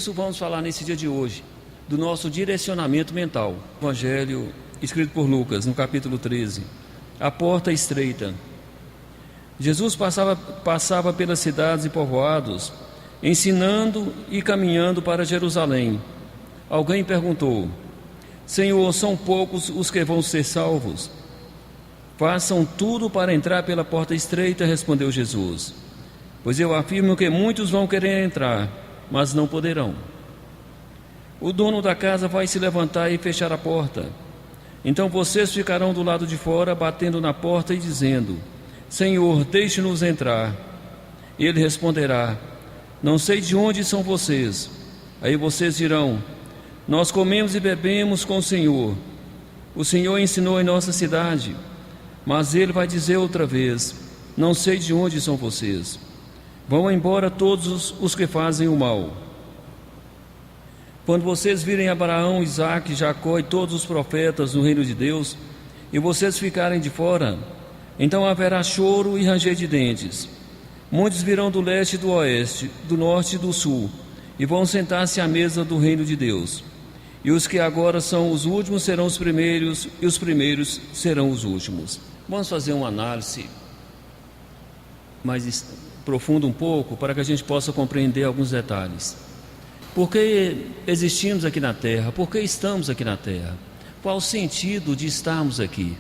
isso vamos falar nesse dia de hoje, do nosso direcionamento mental. Evangelho escrito por Lucas, no capítulo 13, a porta estreita. Jesus passava pelas cidades e povoados, ensinando e caminhando para Jerusalém. Alguém perguntou: Senhor, são poucos os que vão ser salvos? Façam tudo para entrar pela porta estreita, respondeu Jesus. Pois eu afirmo que muitos vão querer entrar, mas não poderão. O dono da casa vai se levantar e fechar a porta. Então vocês ficarão do lado de fora, batendo na porta e dizendo: Senhor, deixe-nos entrar. Ele responderá: Não sei de onde são vocês. Aí vocês dirão: Nós comemos e bebemos com o Senhor. O Senhor ensinou em nossa cidade. Mas ele vai dizer outra vez: Não sei de onde são vocês. Vão embora todos os que fazem o mal. Quando vocês virem Abraão, Isaque, Jacó e todos os profetas no reino de Deus, e vocês ficarem de fora, então haverá choro e ranger de dentes. Muitos virão do leste e do oeste, do norte e do sul, e vão sentar-se à mesa do reino de Deus. E os que agora são os últimos serão os primeiros, e os primeiros serão os últimos. Vamos fazer uma análise mais profunda um pouco, para que a gente possa compreender alguns detalhes. Por que existimos aqui na Terra? Por que estamos aqui na Terra? Qual o sentido de estarmos aqui?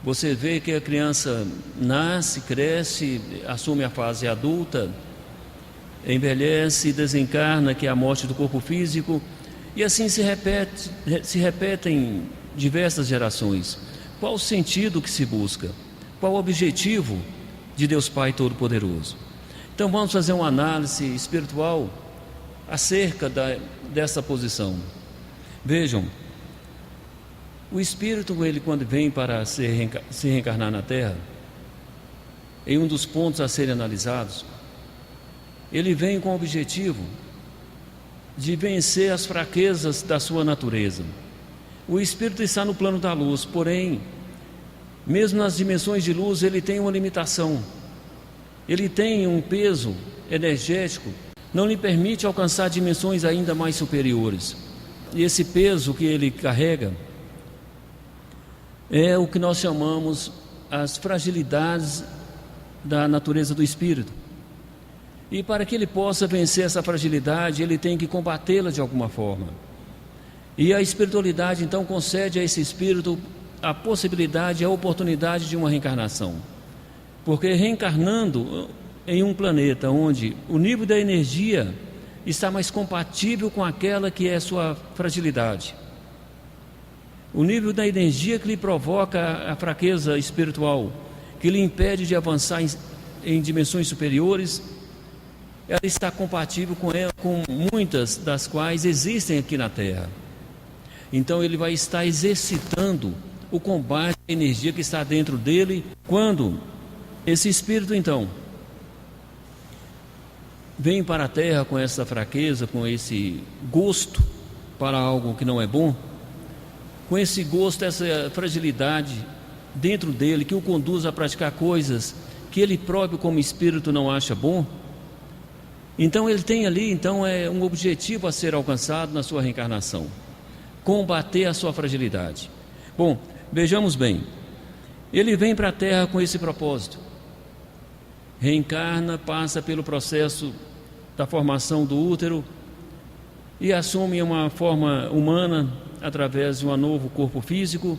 Você vê que a criança nasce, cresce, assume a fase adulta, envelhece, desencarna, que é a morte do corpo físico, e assim se repetem diversas gerações. Qual o sentido que se busca? Qual o objetivo de Deus Pai Todo-Poderoso? Então vamos fazer uma análise espiritual acerca dessa posição. Vejam, o Espírito, ele quando vem para se reencarnar na Terra, em um dos pontos a serem analisados, ele vem com o objetivo de vencer as fraquezas da sua natureza. O Espírito está no plano da luz, porém, mesmo nas dimensões de luz, ele tem uma limitação. Ele tem um peso energético, não lhe permite alcançar dimensões ainda mais superiores. E esse peso que ele carrega é o que nós chamamos as fragilidades da natureza do Espírito. E para que ele possa vencer essa fragilidade, ele tem que combatê-la de alguma forma. E a espiritualidade então concede a esse Espírito a possibilidade, a oportunidade de uma reencarnação. Porque reencarnando em um planeta onde o nível da energia está mais compatível com aquela que é sua fragilidade, o nível da energia que lhe provoca a fraqueza espiritual, que lhe impede de avançar em dimensões superiores, ela está compatível com muitas das quais existem aqui na Terra. Então ele vai estar exercitando o combate à energia que está dentro dele. Quando esse espírito então vem para a Terra com essa fraqueza, com esse gosto para algo que não é bom, com esse gosto, essa fragilidade dentro dele, que o conduz a praticar coisas que ele próprio como espírito não acha bom, então ele tem ali um objetivo a ser alcançado na sua reencarnação: combater a sua fragilidade. Bom, vejamos bem, ele vem para a Terra com esse propósito, reencarna, passa pelo processo da formação do útero e assume uma forma humana através de um novo corpo físico,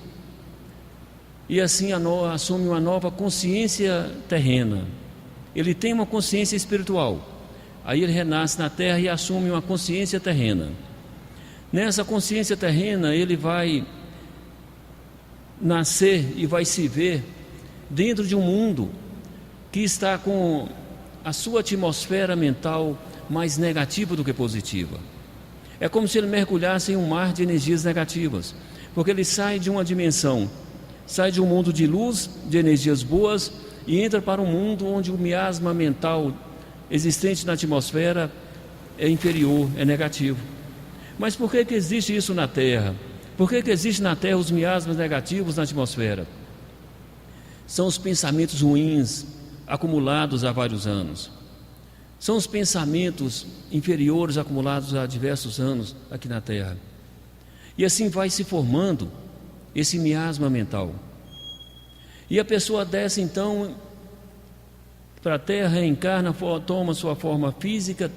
e assim assume uma nova consciência terrena. Ele tem uma consciência espiritual, aí ele renasce na Terra e assume uma consciência terrena. Nessa consciência terrena ele vai nascer e vai se ver dentro de um mundo que está com a sua atmosfera mental mais negativa do que positiva. É como se ele mergulhasse em um mar de energias negativas, porque ele sai de uma dimensão, sai de um mundo de luz, de energias boas, e entra para um mundo onde o miasma mental existente na atmosfera é inferior, é negativo. Mas por que existe isso na Terra? Por que existe na Terra os miasmas negativos na atmosfera? São os pensamentos ruins acumulados há vários anos. São os pensamentos inferiores acumulados há diversos anos aqui na Terra. E assim vai se formando esse miasma mental. E a pessoa desce então para a Terra, reencarna, toma sua forma física,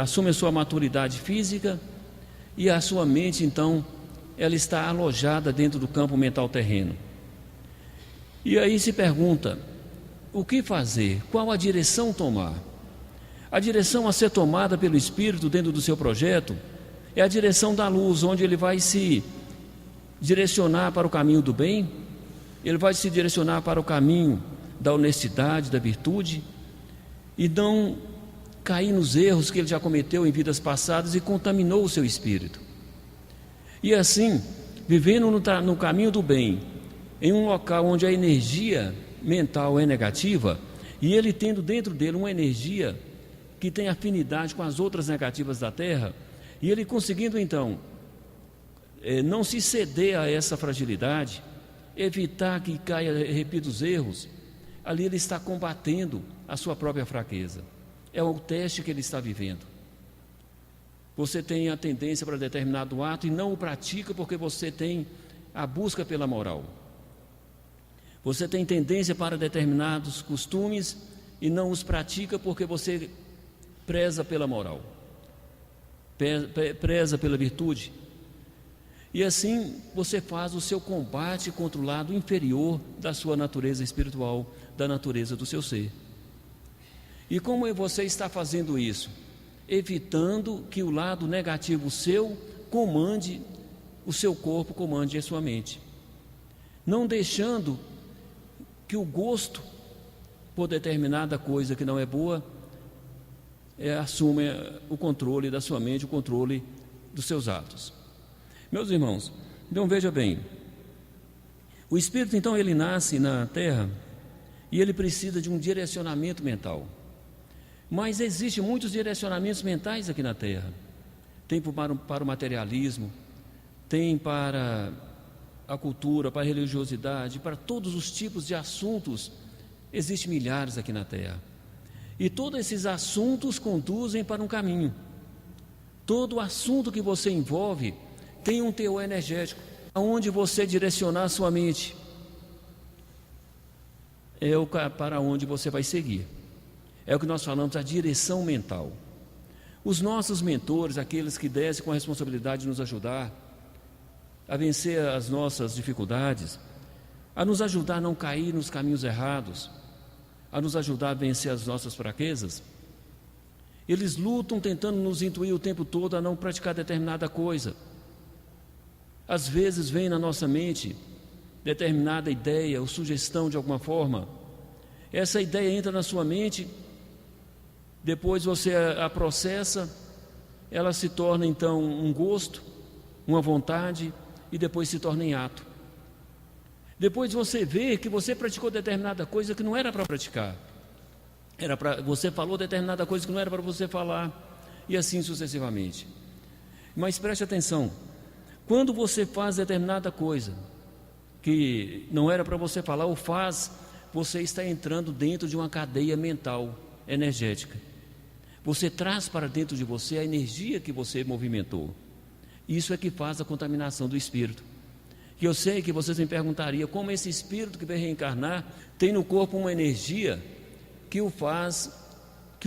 assume a sua maturidade física, e a sua mente então, ela está alojada dentro do campo mental terreno. E aí se pergunta, o que fazer? Qual a direção tomar? A direção a ser tomada pelo Espírito dentro do seu projeto é a direção da luz, onde ele vai se direcionar para o caminho do bem, ele vai se direcionar para o caminho da honestidade, da virtude, e não cair nos erros que ele já cometeu em vidas passadas e contaminou o seu espírito. E assim, vivendo no caminho do bem, em um local onde a energia mental é negativa, e ele tendo dentro dele uma energia que tem afinidade com as outras negativas da Terra, e ele conseguindo então não se ceder a essa fragilidade, evitar que caia, repita os erros, ali ele está combatendo a sua própria fraqueza. É o teste que ele está vivendo. Você tem a tendência para determinado ato e não o pratica porque você tem a busca pela moral. Você tem tendência para determinados costumes e não os pratica porque você preza pela moral, preza pela virtude. E assim você faz o seu combate contra o lado inferior da sua natureza espiritual, da natureza do seu ser. E como você está fazendo isso? Evitando que o lado negativo seu comande o seu corpo, comande a sua mente. Não deixando que o gosto por determinada coisa que não é boa assuma o controle da sua mente, o controle dos seus atos. Meus irmãos, então veja bem, o espírito então ele nasce na Terra e ele precisa de um direcionamento mental. Mas existem muitos direcionamentos mentais aqui na Terra. Tem para o materialismo, tem para a cultura, para a religiosidade, para todos os tipos de assuntos. Existem milhares aqui na Terra. E todos esses assuntos conduzem para um caminho. Todo assunto que você envolve tem um teor energético. Aonde você direcionar a sua mente para onde você vai seguir. É o que nós falamos, a direção mental. Os nossos mentores, aqueles que descem com a responsabilidade de nos ajudar a vencer as nossas dificuldades, a nos ajudar a não cair nos caminhos errados, a nos ajudar a vencer as nossas fraquezas, eles lutam tentando nos intuir o tempo todo a não praticar determinada coisa. Às vezes vem na nossa mente determinada ideia ou sugestão de alguma forma. Essa ideia entra na sua mente, depois você a processa, ela se torna então um gosto, uma vontade e depois se torna em ato. Depois você vê que você praticou determinada coisa que não era para praticar. Você falou determinada coisa que não era para você falar e assim sucessivamente. Mas preste atenção, quando você faz determinada coisa que não era para você falar ou faz, você está entrando dentro de uma cadeia mental, energética. Você traz para dentro de você a energia que você movimentou. Isso é que faz a contaminação do espírito. E eu sei que vocês me perguntariam como esse espírito que vem reencarnar tem no corpo uma energia que o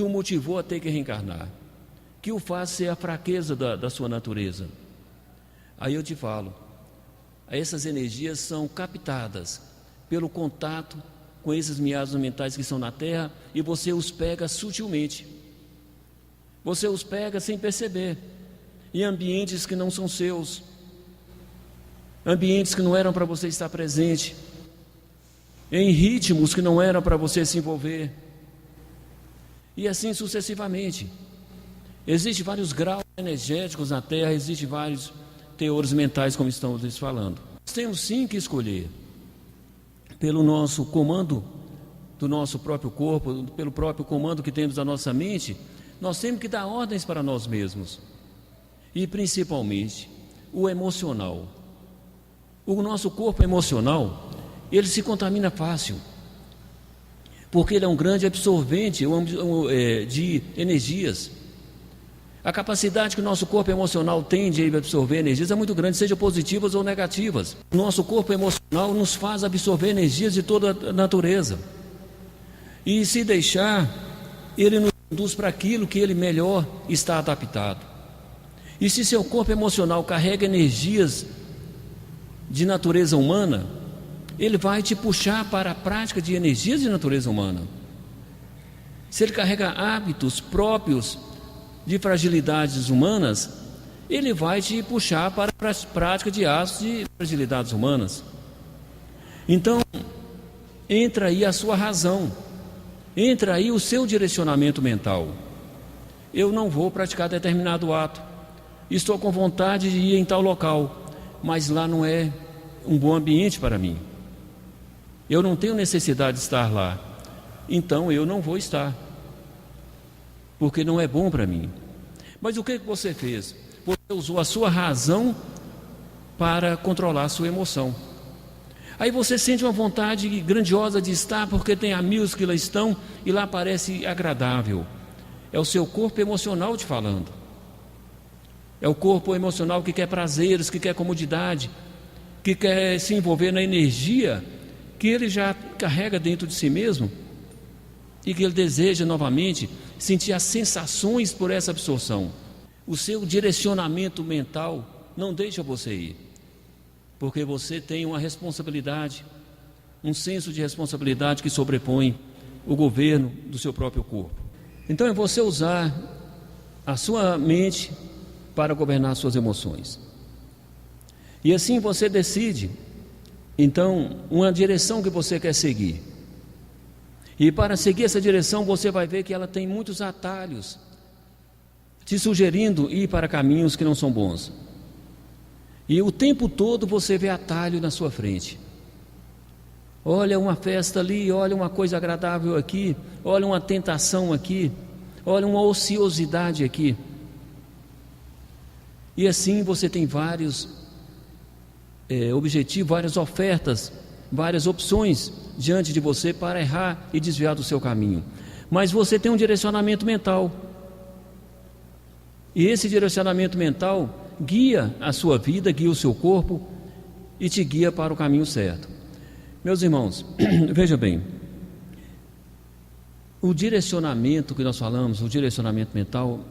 motivou a ter que reencarnar, que o faz ser a fraqueza da sua natureza. Aí eu te falo, essas energias são captadas pelo contato com esses miasmas mentais que estão na Terra e você os pega sutilmente. Você os pega sem perceber, em ambientes que não são seus, ambientes que não eram para você estar presente, em ritmos que não eram para você se envolver, e assim sucessivamente. Existem vários graus energéticos na Terra, existem vários teores mentais, como estamos falando. Nós temos sim que escolher, pelo nosso comando do nosso próprio corpo, pelo próprio comando que temos da nossa mente, nós temos que dar ordens para nós mesmos, e principalmente o emocional. O nosso corpo emocional, ele se contamina fácil. porque ele é um grande absorvente de energias. A capacidade que o nosso corpo emocional tem de absorver energias é muito grande, seja positivas ou negativas. O nosso corpo emocional nos faz absorver energias de toda a natureza. E se deixar, ele nos conduz para aquilo que ele melhor está adaptado. E se seu corpo emocional carrega energias de natureza humana, ele vai te puxar para a prática de energias de natureza humana. Se ele carrega hábitos próprios de fragilidades humanas, ele vai te puxar para a prática de atos de fragilidades humanas. Então, entra aí a sua razão, entra aí o seu direcionamento mental. Eu não vou praticar determinado ato, estou com vontade de ir em tal local, mas lá não é um bom ambiente para mim. Eu não tenho necessidade de estar lá, então eu não vou estar, porque não é bom para mim. Mas o que você fez? Você usou a sua razão para controlar a sua emoção. Aí você sente uma vontade grandiosa de estar, porque tem amigos que lá estão e lá parece agradável. É o seu corpo emocional te falando. É o corpo emocional que quer prazeres, que quer comodidade, que quer se envolver na energia que ele já carrega dentro de si mesmo e que ele deseja novamente sentir as sensações por essa absorção. O seu direcionamento mental não deixa você ir, porque você tem uma responsabilidade, um senso de responsabilidade que sobrepõe o governo do seu próprio corpo. Então é você usar a sua mente para governar suas emoções. E assim você decide, então, uma direção que você quer seguir. E para seguir essa direção, você vai ver que ela tem muitos atalhos, te sugerindo ir para caminhos que não são bons. E o tempo todo você vê atalho na sua frente. Olha uma festa ali, olha uma coisa agradável aqui, olha uma tentação aqui, olha uma ociosidade aqui. E assim você tem vários objetivos, várias ofertas, várias opções diante de você para errar e desviar do seu caminho. Mas você tem um direcionamento mental. E esse direcionamento mental guia a sua vida, guia o seu corpo e te guia para o caminho certo. Meus irmãos, veja bem, o direcionamento que nós falamos, o direcionamento mental,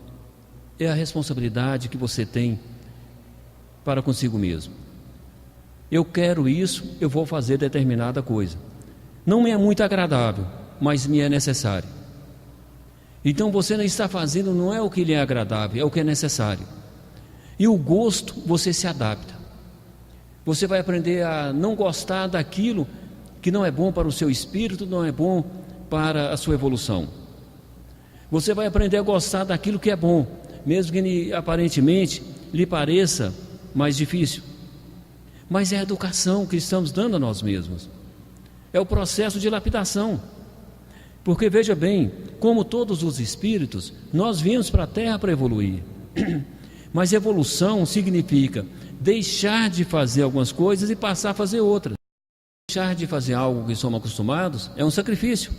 é a responsabilidade que você tem para consigo mesmo. Eu quero isso, eu vou fazer determinada coisa. Não me é muito agradável, mas me é necessário. Então você não está fazendo, não é o que lhe é agradável, é o que é necessário. E o gosto, você se adapta. Você vai aprender a não gostar daquilo que não é bom para o seu espírito, não é bom para a sua evolução. Você vai aprender a gostar daquilo que é bom, mesmo que aparentemente lhe pareça mais difícil. Mas é a educação que estamos dando a nós mesmos. É o processo de lapidação. Porque veja bem, como todos os espíritos, nós viemos para a Terra para evoluir. Mas evolução significa deixar de fazer algumas coisas e passar a fazer outras. Deixar de fazer algo que somos acostumados é um sacrifício.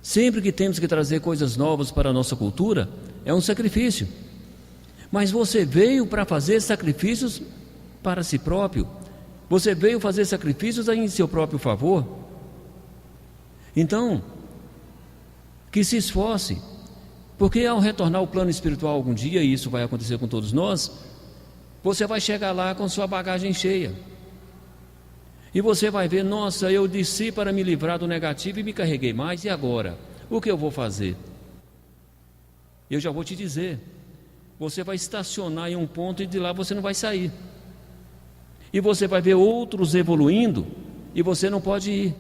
Sempre que temos que trazer coisas novas para a nossa cultura, é um sacrifício. Mas você veio para fazer sacrifícios para si próprio. Você veio fazer sacrifícios em seu próprio favor. Então, que se esforce, porque ao retornar ao plano espiritual algum dia, e isso vai acontecer com todos nós, você vai chegar lá com sua bagagem cheia. E você vai ver, nossa, eu desci para me livrar do negativo e me carreguei mais, e agora? O que eu vou fazer? Eu já vou te dizer, você vai estacionar em um ponto e de lá você não vai sair. E você vai ver outros evoluindo e você não pode ir.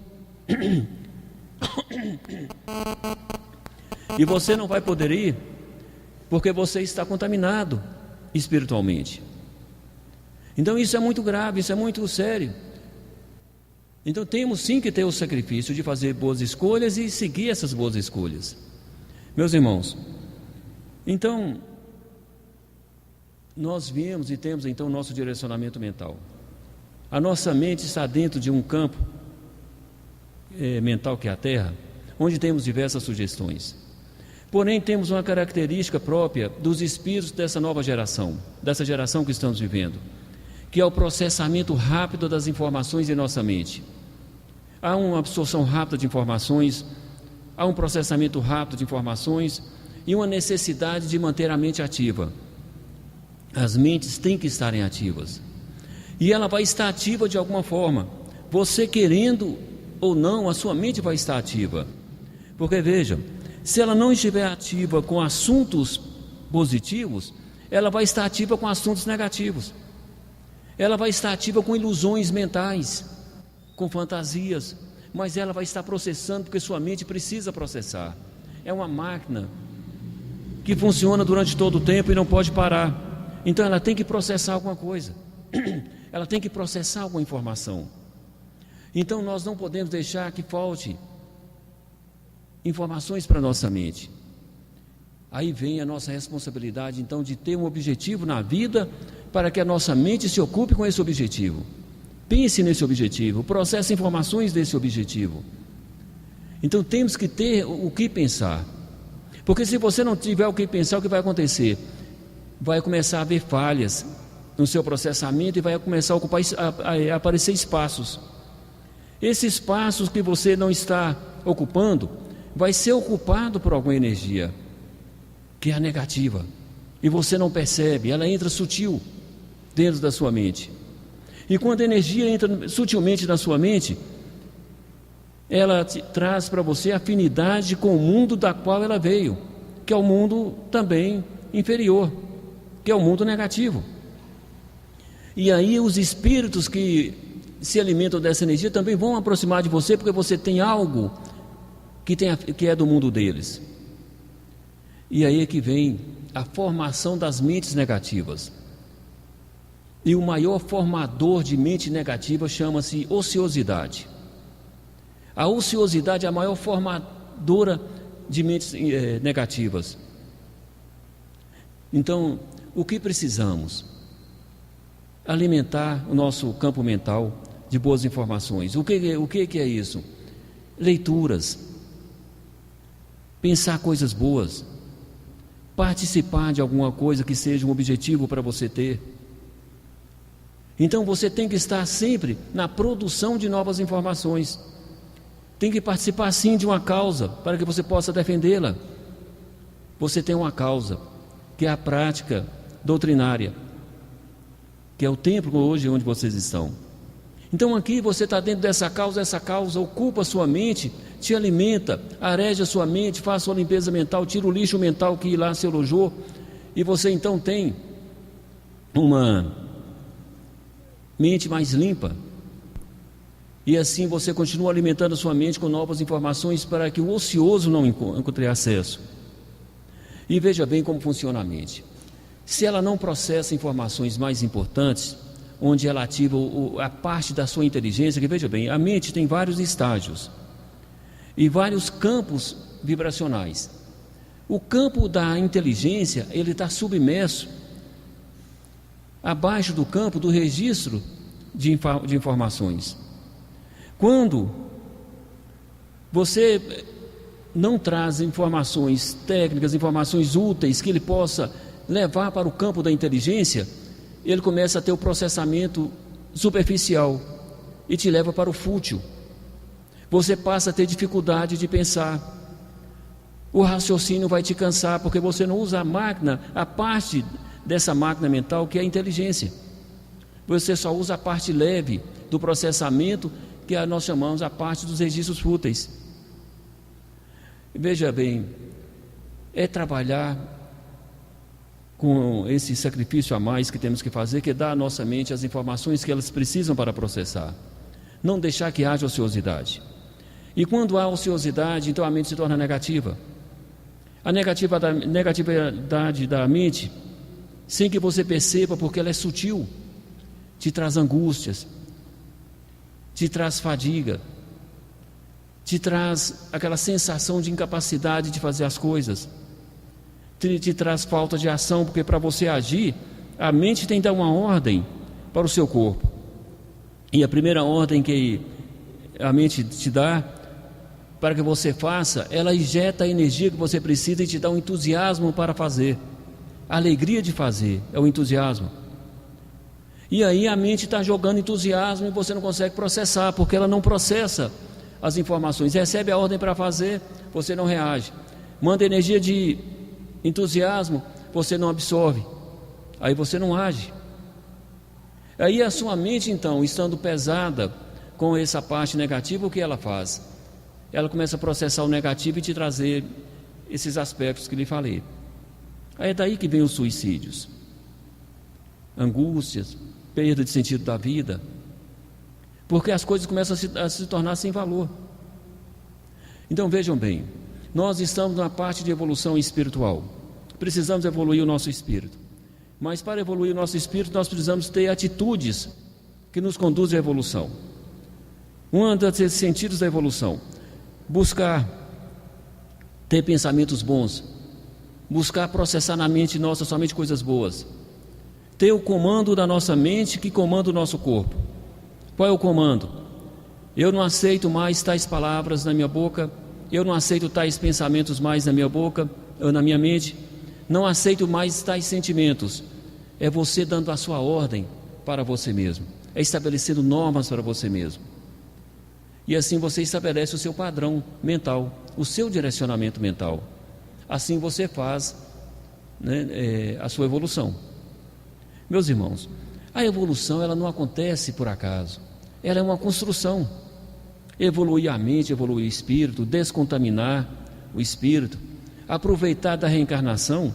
E você não vai poder ir porque você está contaminado espiritualmente. Então isso é muito grave, isso é muito sério. Então temos sim que ter o sacrifício de fazer boas escolhas e seguir essas boas escolhas. Meus irmãos, então nós viemos e temos então o nosso direcionamento mental. A nossa mente está dentro de um campo mental que é a Terra, onde temos diversas sugestões. Porém, temos uma característica própria dos espíritos dessa nova geração, dessa geração que estamos vivendo, que é o processamento rápido das informações em nossa mente. Há uma absorção rápida de informações, há um processamento rápido de informações e uma necessidade de manter a mente ativa. As mentes têm que estarem ativas. E ela vai estar ativa de alguma forma. Você querendo ou não, a sua mente vai estar ativa. Porque veja, se ela não estiver ativa com assuntos positivos, ela vai estar ativa com assuntos negativos. Ela vai estar ativa com ilusões mentais, com fantasias, mas ela vai estar processando porque sua mente precisa processar. É uma máquina que funciona durante todo o tempo e não pode parar. Então ela tem que processar alguma coisa. Ela tem que processar alguma informação. Então nós não podemos deixar que falte informações para a nossa mente. Aí vem a nossa responsabilidade então de ter um objetivo na vida para que a nossa mente se ocupe com esse objetivo. Pense nesse objetivo, processe informações desse objetivo. Então temos que ter o que pensar. Porque se você não tiver o que pensar, o que vai acontecer? Vai começar a haver falhas no seu processamento e vai começar a aparecer espaços. Esses espaços que você não está ocupando, vai ser ocupado por alguma energia, que é a negativa. E você não percebe, ela entra sutil dentro da sua mente. E quando a energia entra sutilmente na sua mente, ela traz para você afinidade com o mundo da qual ela veio, que é o mundo também inferior, que é o mundo negativo. E aí os espíritos que se alimentam dessa energia também vão aproximar de você, porque você tem algo que é do mundo deles. E aí é que vem a formação das mentes negativas. E o maior formador de mente negativa chama-se ociosidade. A ociosidade é a maior formadora de mentes negativas. Então, o que precisamos? Alimentar o nosso campo mental de boas informações. O que é isso? Leituras, pensar coisas boas, participar de alguma coisa que seja um objetivo para você ter. Então você tem que estar sempre na produção de novas informações. Tem que participar sim de uma causa para que você possa defendê-la. Você tem uma causa, que é a prática doutrinária, que é o templo hoje onde vocês estão. Então aqui você está dentro dessa causa ocupa a sua mente, te alimenta, areja a sua mente, faça a limpeza mental, tira o lixo mental que lá se alojou, e você então tem uma mente mais limpa. E assim você continua alimentando a sua mente com novas informações para que o ocioso não encontre acesso. E veja bem como funciona a mente. Se ela não processa informações mais importantes, onde ela ativa a parte da sua inteligência, que veja bem, a mente tem vários estágios e vários campos vibracionais. O campo da inteligência, ele está submerso abaixo do campo do registro de informações. Quando você não traz informações técnicas, informações úteis que ele possa levar para o campo da inteligência, ele começa a ter o processamento superficial e te leva para o fútil. Você passa a ter dificuldade de pensar. O raciocínio vai te cansar porque você não usa a máquina, a parte dessa máquina mental que é a inteligência. Você só usa a parte leve do processamento, que nós chamamos a parte dos registros fúteis. Veja bem, é trabalhar com esse sacrifício a mais que temos que fazer, que é dar à nossa mente as informações que elas precisam para processar. Não deixar que haja ociosidade. E quando há ociosidade, então a mente se torna negativa. A negatividade da mente, sem que você perceba, porque ela é sutil, te traz angústias, te traz fadiga, te traz aquela sensação de incapacidade de fazer as coisas, te traz falta de ação, porque para você agir, a mente tem que dar uma ordem para o seu corpo. E a primeira ordem que a mente te dá para que você faça, ela injeta a energia que você precisa e te dá um entusiasmo para fazer. A alegria de fazer é o entusiasmo. E aí a mente está jogando entusiasmo e você não consegue processar, porque ela não processa as informações. Recebe a ordem para fazer, você não reage. Manda energia de entusiasmo, você não absorve. Aí você não age. Aí a sua mente, então, estando pesada com essa parte negativa, o que ela faz? Ela começa a processar o negativo e te trazer esses aspectos que lhe falei. Aí é daí que vem os suicídios, angústias, perda de sentido da vida, porque as coisas começam a se tornar sem valor. Então vejam bem, nós estamos na parte de evolução espiritual, precisamos evoluir o nosso espírito, mas para evoluir o nosso espírito nós precisamos ter atitudes que nos conduzem à evolução. Um dos sentidos da evolução: buscar ter pensamentos bons, buscar processar na mente nossa somente coisas boas, ter o comando da nossa mente que comanda o nosso corpo. Qual é o comando? Eu não aceito mais tais palavras na minha boca, eu não aceito tais pensamentos mais na minha boca ou na minha mente, não aceito mais tais sentimentos. É você dando a sua ordem para você mesmo, é estabelecendo normas para você mesmo. E assim você estabelece o seu padrão mental, o seu direcionamento mental. Assim você faz, a sua evolução. Meus irmãos, a evolução ela não acontece por acaso, ela é uma construção. Evoluir a mente, evoluir o espírito, descontaminar o espírito, aproveitar da reencarnação,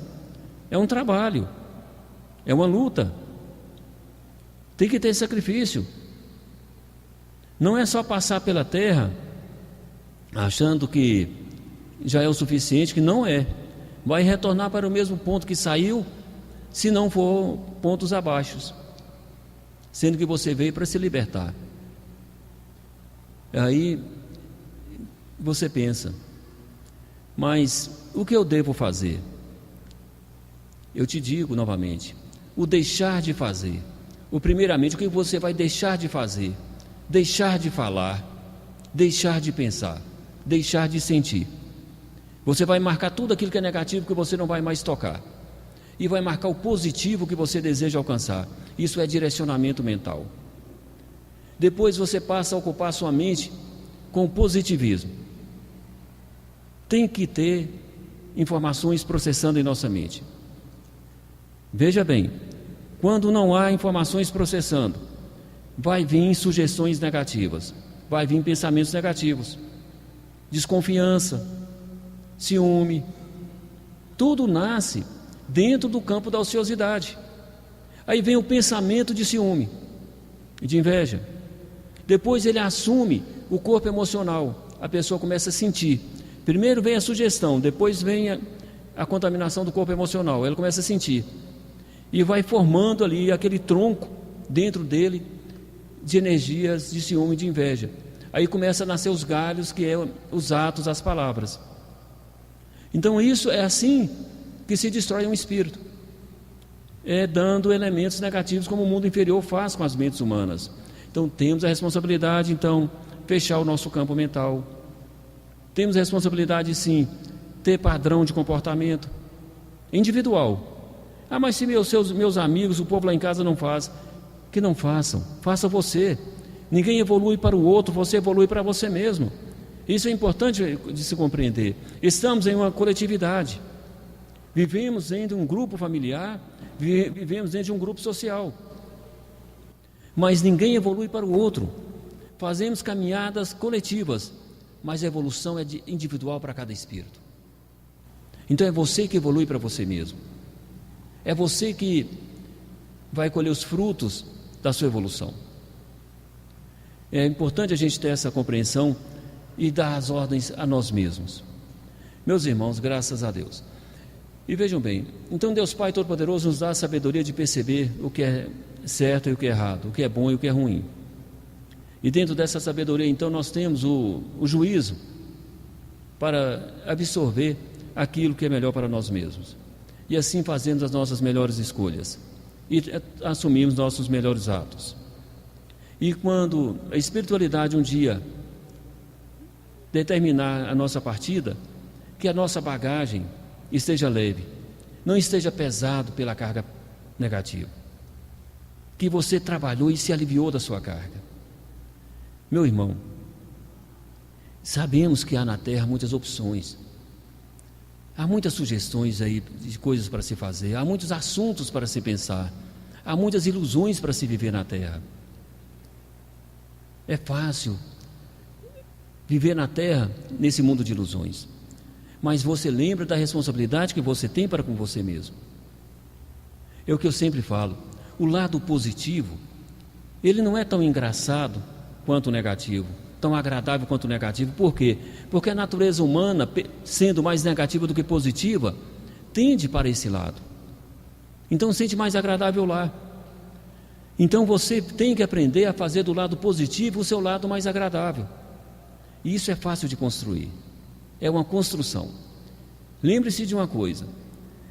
é um trabalho, é uma luta, tem que ter sacrifício. Não é só passar pela terra achando que já é o suficiente, que não é. Vai retornar para o mesmo ponto que saiu, se não for pontos abaixo, sendo que você veio para se libertar. Aí você pensa, mas o que eu devo fazer? Eu te digo novamente, o deixar de fazer. Primeiramente, o que você vai deixar de fazer? Deixar de falar, deixar de pensar, deixar de sentir. Você vai marcar tudo aquilo que é negativo que você não vai mais tocar, e vai marcar o positivo que você deseja alcançar. Isso é direcionamento mental. Depois você passa a ocupar sua mente com o positivismo. Tem que ter informações processando em nossa mente. Veja bem, quando não há informações processando, vai vir sugestões negativas, vai vir pensamentos negativos, desconfiança, ciúme. Tudo nasce dentro do campo da ociosidade. Aí vem o pensamento de ciúme e de inveja. Depois ele assume o corpo emocional, a pessoa começa a sentir. Primeiro vem a sugestão, depois vem a contaminação do corpo emocional, ela começa a sentir. E vai formando ali aquele tronco dentro dele de energias de ciúme e de inveja. Aí começa a nascer os galhos, que é os atos, as palavras. Então isso é assim que se destrói um espírito, dando elementos negativos, como o mundo inferior faz com as mentes humanas. Então temos a responsabilidade, fechar o nosso campo mental. Temos a responsabilidade, sim, ter padrão de comportamento individual. Mas se meus amigos, o povo lá em casa não faz, que não façam, faça você. Ninguém evolui para o outro, você evolui para você mesmo. Isso é importante de se compreender. Estamos em uma coletividade, vivemos dentro de um grupo familiar, vivemos dentro de um grupo social, mas ninguém evolui para o outro. Fazemos caminhadas coletivas, mas a evolução é individual para cada espírito. Então é você que evolui para você mesmo, é você que vai colher os frutos da sua evolução. É importante a gente ter essa compreensão e dar as ordens a nós mesmos. Meus irmãos, graças a Deus. E vejam bem, então Deus Pai Todo-Poderoso nos dá a sabedoria de perceber o que é certo e o que é errado, o que é bom e o que é ruim. E dentro dessa sabedoria, então, nós temos o juízo para absorver aquilo que é melhor para nós mesmos. E assim fazemos as nossas melhores escolhas e assumimos nossos melhores atos. E quando a espiritualidade um dia determinar a nossa partida, que a nossa bagagem esteja leve, não esteja pesado pela carga negativa, que você trabalhou e se aliviou da sua carga. Meu irmão, sabemos que há na terra muitas opções, há muitas sugestões aí de coisas para se fazer, há muitos assuntos para se pensar, há muitas ilusões para se viver na terra. É fácil viver na terra nesse mundo de ilusões, mas você lembra da responsabilidade que você tem para com você mesmo. É o que eu sempre falo, o lado positivo, ele não é tão engraçado quanto o negativo, tão agradável quanto o negativo. Por quê? Porque a natureza humana, sendo mais negativa do que positiva, tende para esse lado, então sente mais agradável lá. Então você tem que aprender a fazer do lado positivo o seu lado mais agradável, e isso é fácil de construir, é uma construção. Lembre-se de uma coisa,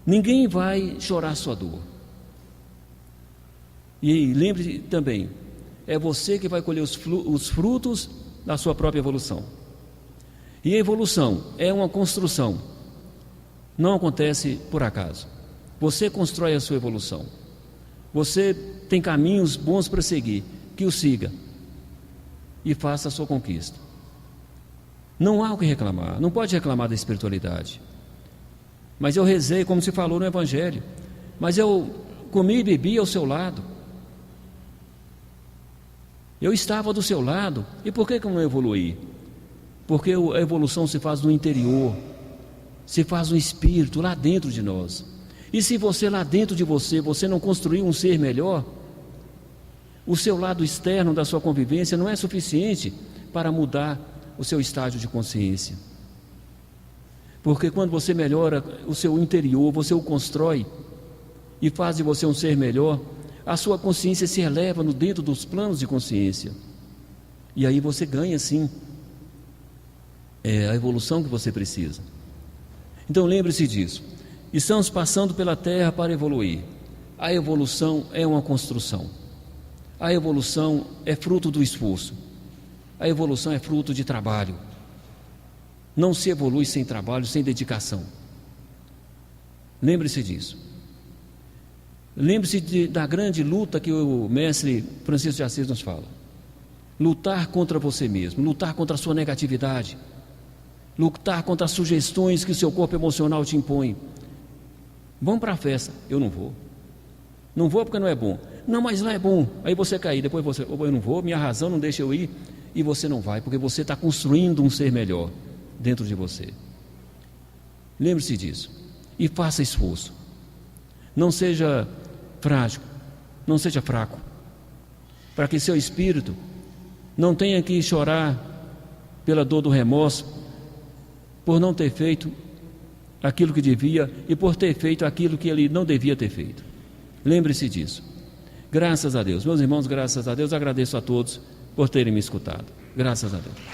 ninguém vai chorar sua dor, e lembre-se também, é você que vai colher os frutos da sua própria evolução. E a evolução é uma construção, não acontece por acaso. Você constrói a sua evolução, você tem caminhos bons para seguir, que o siga e faça a sua conquista. Não há o que reclamar, não pode reclamar da espiritualidade. Mas eu rezei, como se falou no Evangelho, mas eu comi e bebi ao seu lado, eu estava do seu lado, e por que eu não evoluí? Porque a evolução se faz no interior, se faz no espírito, lá dentro de nós. E se você lá dentro de você não construir um ser melhor, o seu lado externo da sua convivência não é suficiente para mudar o seu estágio de consciência. Porque quando você melhora o seu interior, você o constrói e faz de você um ser melhor, a sua consciência se eleva no dentro dos planos de consciência, e aí você ganha sim a evolução que você precisa. Então lembre-se disso, estamos passando pela terra para evoluir. A evolução é uma construção, a evolução é fruto do esforço, a evolução é fruto de trabalho. Não se evolui sem trabalho, sem dedicação. Lembre-se disso. Lembre-se da grande luta que o mestre Francisco de Assis nos fala. Lutar contra você mesmo, lutar contra a sua negatividade, lutar contra as sugestões que o seu corpo emocional te impõe. Vamos para a festa. Eu não vou. Não vou porque não é bom. Não, mas lá é bom. Aí você cai, depois você, eu não vou, minha razão não deixa eu ir, e você não vai, porque você está construindo um ser melhor dentro de você. Lembre-se disso e faça esforço. Não seja frágil, não seja fraco, para que seu espírito não tenha que chorar pela dor do remorso, por não ter feito aquilo que devia e por ter feito aquilo que ele não devia ter feito. Lembre-se disso. Graças a Deus, meus irmãos, graças a Deus, agradeço a todos por terem me escutado. Graças a Deus.